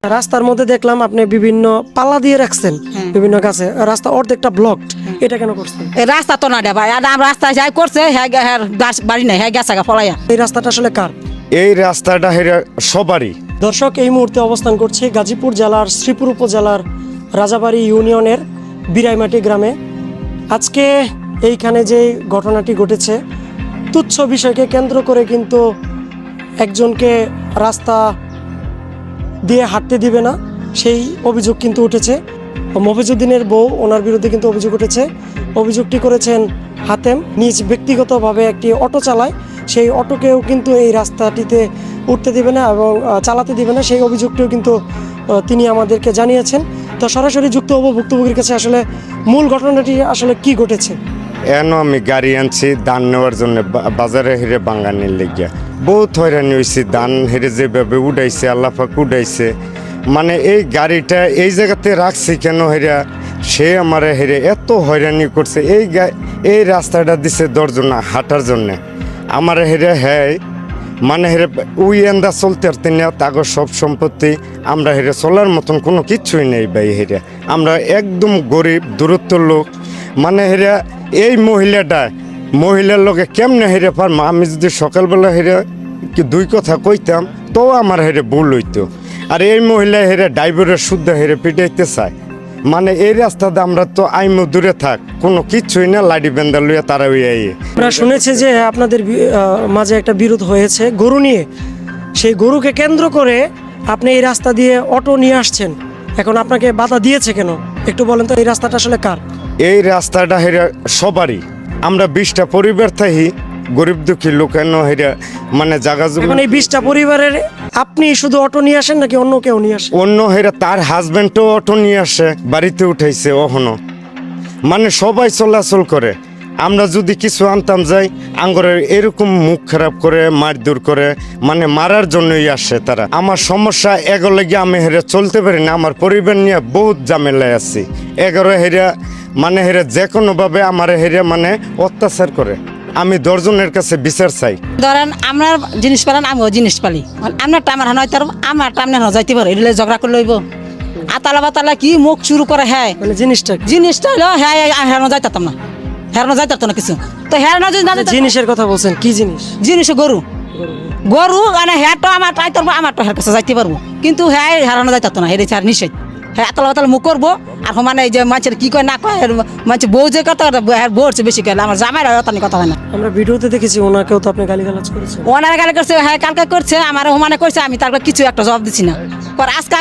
রাস্তার মধ্যে দেখলাম আপনি বিভিন্ন পাল্লা দিয়ে রাখছেন বিভিন্ন গাছে, রাস্তা অর্ধেকটা ব্লকড, এটা কেন করছেন? এই রাস্তা তো না রে ভাই, আর আমরা রাস্তায় যাই করছে হ্যাঁ গাছ বাড়ি নাই, হ্যাঁ গেছে ফলাইয়া। এই রাস্তাটা আসলে কার? এই রাস্তাটা হেরা সবারই। দর্শক, এই মুহূর্তে অবস্থান করছে গাজীপুর জেলার শ্রীপুর উপজেলার রাজাবাড়ি ইউনিয়নের বিরাইমাটি গ্রামে। আজকে এইখানে যে ঘটনাটি ঘটেছে, তুচ্ছ বিষয়কে কেন্দ্র করে কিন্তু একজনকে রাস্তা দিয়ে হাঁটতে দিবে না, সেই অভিযোগ কিন্তু উঠেছে। মফিজউদ্দিনের বউ, ওনার বিরুদ্ধে কিন্তু অভিযোগ উঠেছে। অভিযোগটি করেছেন হাতেম, নিজ ব্যক্তিগতভাবে একটি অটো চালায়, সেই অটোকেও কিন্তু এই রাস্তাটিতে উঠতে দিবে না এবং চালাতে দিবে না, সেই অভিযোগটিও কিন্তু তিনি আমাদেরকে জানিয়েছেন। তো সরাসরি যুক্ত হব ভুক্তভোগীর কাছে, আসলে মূল ঘটনাটি আসলে কি ঘটেছে। এন আমি গাড়ি আনছি ধান নেওয়ার জন্য, বাজারে হেরে বাঙ্গানির লেগিয়া বহুত হয়রানি হয়েছি। ধান হেরে যেভাবে উঠাইছে, আল্লাপাক উঠাইছে, মানে এই গাড়িটা এই জায়গাতে রাখছি কেন হেরা, সে আমার হেরে এত হয়রানি করছে। এই রাস্তাটা দিছে দশজন হাঁটার জন্যে, আমার হেরে হ্যাঁ মানে হেরে উই এন্দা চলতে পারতেন না। তাগর সব সম্পত্তি, আমরা হেরে চলার মতন কোনো কিচ্ছুই নেই ভাই। হেরে আমরা একদম গরিব দূরত্ব লোক, মানে হেরা এই মহিলার লোকে কেমনে হেরে পারম। আমি যদি সকালবেলা হেরে কি দুই কথা কইতাম তো আমার হেরে ভুল হইতো। আর এই মহিলা হেরে ড্রাইভারের শুদ্ধ হেরে পিটাইতে চায়, মানে এই রাস্তাতে আমরা তো আইমো দূরে থাক, কোনো কিচ্ছুই না, লাডি বেন্দা লইয়া তারা আমরা শুনেছি যে আপনাদের মাঝে একটা বিরোধ হয়েছে গরু নিয়ে, সেই গরুকে কেন্দ্র করে আপনি এই রাস্তা দিয়ে অটো নিয়ে আসছেন, এখন আপনাকে বাধা দিয়েছে কেন একটু বলেন তো। এই রাস্তাটা আসলে কার? এই রাস্তাটা হেরা সবারই। আমরা 20টা পরিবার থাকি, গরিব দুঃখী লোক হেরা মানে জায়গা এখন এই 20টা পরিবারের আপনি শুধু অটো নিয়ে আসেন নাকি অন্য কেউ নিয়ে আসেন? অন্য হেরা তার হাজবেন্ডও অটো নিয়ে আসে, বাড়িতে উঠাইছে ওহনো, মানে সবাই চলাচল করে। আমরা যদি কিছু আনতাম যাই, আঙ্গরের এরকম মুখ খারাপ করে, মারধর করে, মানে মারার জন্যই আসে তারা। আমার সমস্যা এগুলো গিয়ে আমি হেরে চলতে পারি না, আমার পরিবার নিয়ে বহুত ঝামেলায় আছি। হেরা মানে হেরা যে কোনোভাবে আমার হেরা মানে অত্যাচার করে। আমি 10 জনের কাছে বিচার চাই। ধরেন আপনার জিনিস পালেন, আমিও জিনিস পালি, আপনারটা আমার নয় তার আমারটা আপনার যাইতে পারে, এটা ঝগড়া করে লইব। আতালা বাতালা কি মুখ শুরু করে, হ্যাঁ মানে জিনিসটা হলো হ্যাঁ হেরানো যাইতাম না, হেরানো যাইতাম না কিছু। তো হেরানো যদি না যেত, জিনিসের কথা বলছেন, কি জিনিস? গরু মানে হ্যাঁটো আমার ট্রাই করবো, আমারটা হের কাছে যাইতে পারবো, কিন্তু হ্যাঁ হেরানো যাইতাম না, হেরেছে আর নিষেধ। হ্যাঁ আতালা বাতালা মুখ করবো, আর মানে এই যে মানুষের কি কয় না কয়, মানুষ বউ যে কথা বলছে বেশি করে, আমার জামাই অতানি কথা হয় না। আমরা ভিডিওতে দেখেছি ওনাকেও তো আপনি গালিগালাজ করেছেন। ওনারা গালি করছে, হ্যাঁ কালকে করছে, আমার মানে করছে, আমি তারপর কিছু একটা জবাব দিচ্ছি না। আজকে